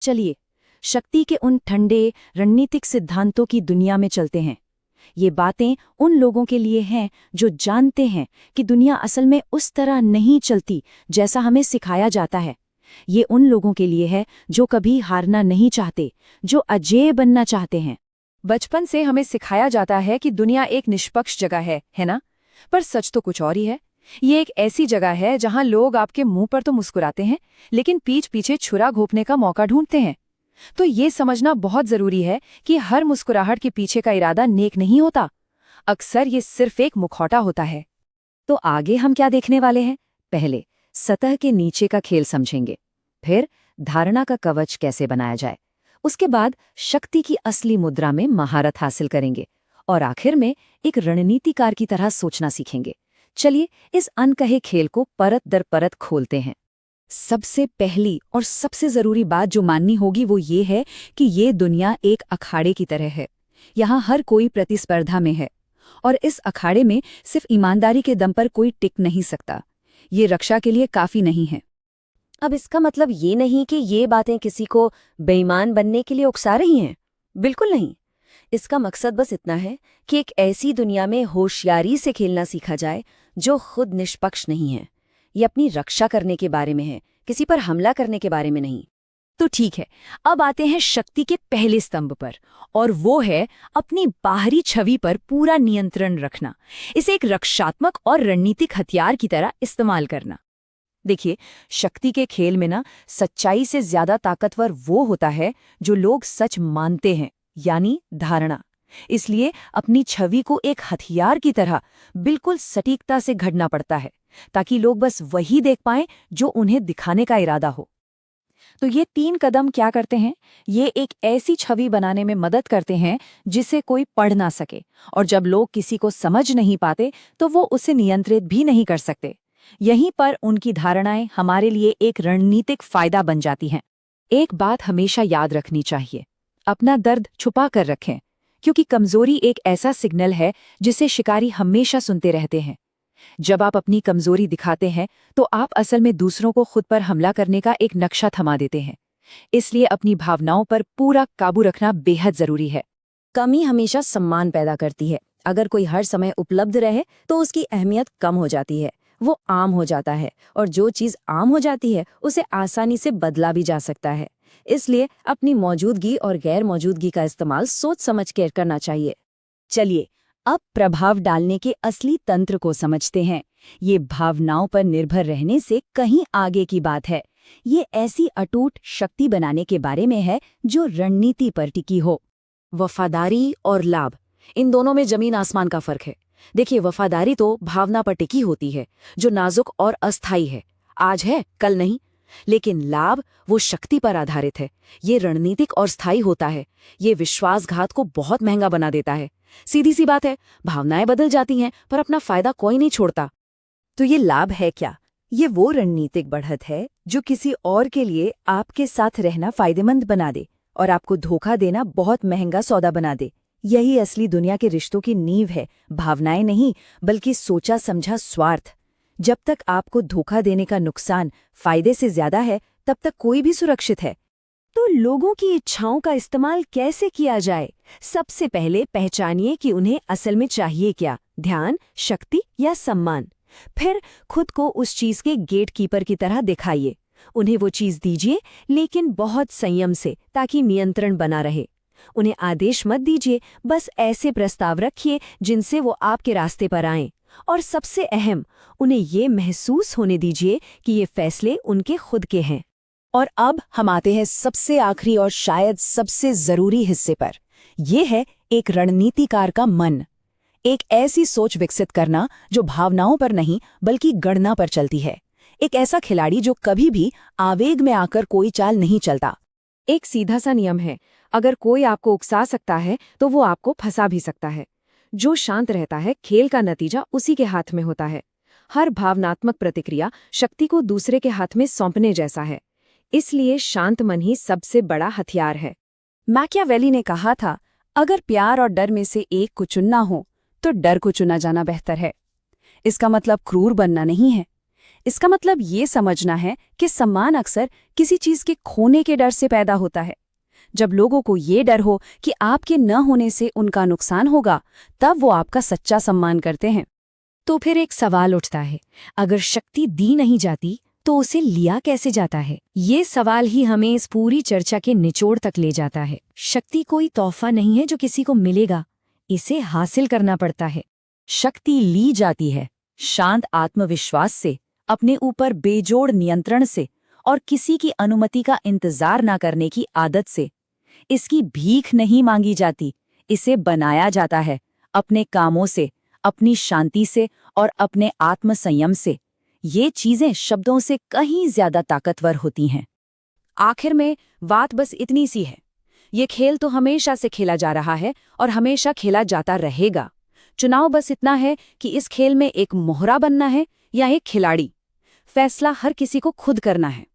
चलिए, शक्ति के उन ठंडे रणनीतिक सिद्धांतों की दुनिया में चलते हैं। ये बातें उन लोगों के लिए हैं जो जानते हैं कि दुनिया असल में उस तरह नहीं चलती जैसा हमें सिखाया जाता है। ये उन लोगों के लिए है जो कभी हारना नहीं चाहते, जो अजेय बनना चाहते हैं। बचपन से हमें सिखाया जाता है कि दुनिया एक निष्पक्ष जगह है ना? पर सच तो कुछ और ही है। ये एक ऐसी जगह है जहां लोग आपके मुंह पर तो मुस्कुराते हैं, लेकिन पीठ पीछे छुरा घोंपने का मौका ढूंढते हैं। तो ये समझना बहुत जरूरी है कि हर मुस्कुराहट के पीछे का इरादा नेक नहीं होता। अक्सर ये सिर्फ एक मुखौटा होता है। तो आगे हम क्या देखने वाले हैं? पहले सतह के नीचे का खेल समझेंगे, फिर धारणा का कवच कैसे बनाया जाए, उसके बाद शक्ति की असली मुद्रा में महारत हासिल करेंगे, और आखिर में एक रणनीतिकार की तरह सोचना सीखेंगे। चलिए इस अनकहे खेल को परत दर परत खोलते हैं। सबसे पहली और सबसे जरूरी बात जो माननी होगी वो ये है कि ये दुनिया एक अखाड़े की तरह है। यहाँ हर कोई प्रतिस्पर्धा में है, और इस अखाड़े में सिर्फ ईमानदारी के दम पर कोई टिक नहीं सकता। ये रक्षा के लिए काफी नहीं है। अब इसका मतलब ये नहीं कि ये बातें किसी को बेईमान बनने के लिए उकसा रही हैं। बिल्कुल नहीं। इसका मकसद बस इतना है कि एक ऐसी दुनिया में होशियारी से खेलना सीखा जाए जो खुद निष्पक्ष नहीं है। ये अपनी रक्षा करने के बारे में है, किसी पर हमला करने के बारे में नहीं। तो ठीक है, अब आते हैं शक्ति के पहले स्तंभ पर, और वो है अपनी बाहरी छवि पर पूरा नियंत्रण रखना, इसे एक रक्षात्मक और रणनीतिक हथियार की तरह इस्तेमाल करना। देखिए, शक्ति के खेल में ना सच्चाई से ज्यादा ताकतवर वो होता है जो लोग सच मानते हैं, यानी धारणा। इसलिए अपनी छवि को एक हथियार की तरह बिल्कुल सटीकता से घड़ना पड़ता है, ताकि लोग बस वही देख पाएं जो उन्हें दिखाने का इरादा हो। तो ये 3 कदम क्या करते हैं? ये एक ऐसी छवि बनाने में मदद करते हैं जिसे कोई पढ़ ना सके, और जब लोग किसी को समझ नहीं पाते तो वो उसे नियंत्रित भी नहीं कर सकते। यहीं पर उनकी धारणाएं हमारे लिए एक रणनीतिक फायदा बन जाती हैं। एक बात हमेशा याद रखनी चाहिए, अपना दर्द छुपा कर रखें, क्योंकि कमजोरी एक ऐसा सिग्नल है जिसे शिकारी हमेशा सुनते रहते हैं। जब आप अपनी कमजोरी दिखाते हैं तो आप असल में दूसरों को खुद पर हमला करने का एक नक्शा थमा देते हैं। इसलिए अपनी भावनाओं पर पूरा काबू रखना बेहद जरूरी है। कमी हमेशा सम्मान पैदा करती है। अगर कोई हर समय उपलब्ध रहे तो उसकी अहमियत कम हो जाती है, वो आम हो जाता है, और जो चीज आम हो जाती है उसे आसानी से बदला भी जा सकता है। इसलिए अपनी मौजूदगी और गैर मौजूदगी का इस्तेमाल सोच समझ कर करना चाहिए। चलिए अब प्रभाव डालने के असली तंत्र को समझते हैं। ये भावनाओं पर निर्भर रहने से कहीं आगे की बात है। ये ऐसी अटूट शक्ति बनाने के बारे में है जो रणनीति पर टिकी हो। वफादारी और लाभ, इन दोनों में जमीन आसमान का फर्क है। देखिए, वफादारी तो भावना पर टिकी होती है, जो नाजुक और अस्थायी है, आज है कल नहीं। लेकिन लाभ वो शक्ति पर आधारित है, ये रणनीतिक और स्थायी होता है। ये विश्वासघात को बहुत महंगा बना देता है। सीधी सी बात है, भावनाएं बदल जाती हैं पर अपना फायदा कोई नहीं छोड़ता। तो ये लाभ है क्या? ये वो रणनीतिक बढ़त है जो किसी और के लिए आपके साथ रहना फायदेमंद बना दे और आपको धोखा देना बहुत महंगा सौदा बना दे। यही असली दुनिया के रिश्तों की नींव है, भावनाएं नहीं बल्कि सोचा समझा स्वार्थ। जब तक आपको धोखा देने का नुकसान फायदे से ज्यादा है, तब तक कोई भी सुरक्षित है। तो लोगों की इच्छाओं का इस्तेमाल कैसे किया जाए? सबसे पहले पहचानिए कि उन्हें असल में चाहिए क्या, ध्यान, शक्ति या सम्मान। फिर खुद को उस चीज के गेटकीपर की तरह दिखाइए। उन्हें वो चीज दीजिए, लेकिन बहुत संयम से, ताकि नियंत्रण बना रहे। उन्हें आदेश मत दीजिए, बस ऐसे प्रस्ताव रखिए जिनसे वो आपके रास्ते पर आएं। और सबसे अहम, उन्हें ये महसूस होने दीजिए कि ये फैसले उनके खुद के हैं। और अब हम आते हैं सबसे आखिरी और शायद सबसे जरूरी हिस्से पर। यह है एक रणनीतिकार का मन। एक ऐसी सोच विकसित करना जो भावनाओं पर नहीं बल्कि गणना पर चलती है। एक ऐसा खिलाड़ी जो कभी भी आवेग में आकर कोई चाल नहीं चलता। एक सीधा सा नियम है, अगर कोई आपको उकसा सकता है तो वो आपको फंसा भी सकता है। जो शांत रहता है, खेल का नतीजा उसी के हाथ में होता है। हर भावनात्मक प्रतिक्रिया शक्ति को दूसरे के हाथ में सौंपने जैसा है। इसलिए शांत मन ही सबसे बड़ा हथियार है। मैकियावेली ने कहा था, अगर प्यार और डर में से एक को चुनना हो तो डर को चुना जाना बेहतर है। इसका मतलब क्रूर बनना नहीं है। इसका मतलब ये समझना है कि सम्मान अक्सर किसी चीज के खोने के डर से पैदा होता है। जब लोगों को ये डर हो कि आपके न होने से उनका नुकसान होगा, तब वो आपका सच्चा सम्मान करते हैं। तो फिर एक सवाल उठता है, अगर शक्ति दी नहीं जाती तो उसे लिया कैसे जाता है? ये सवाल ही हमें इस पूरी चर्चा के निचोड़ तक ले जाता है। शक्ति कोई तोहफा नहीं है जो किसी को मिलेगा, इसे हासिल करना पड़ता है। शक्ति ली जाती है शांत आत्मविश्वास से, अपने ऊपर बेजोड़ नियंत्रण से और किसी की अनुमति का इंतजार न करने की आदत से। इसकी भीख नहीं मांगी जाती, इसे बनाया जाता है अपने कामों से, अपनी शांति से और अपने आत्मसंयम से। ये चीजें शब्दों से कहीं ज्यादा ताकतवर होती हैं। आखिर में बात बस इतनी सी है, ये खेल तो हमेशा से खेला जा रहा है और हमेशा खेला जाता रहेगा। चुनाव बस इतना है कि इस खेल में एक मोहरा बनना है या एक खिलाड़ी। फैसला हर किसी को खुद करना है।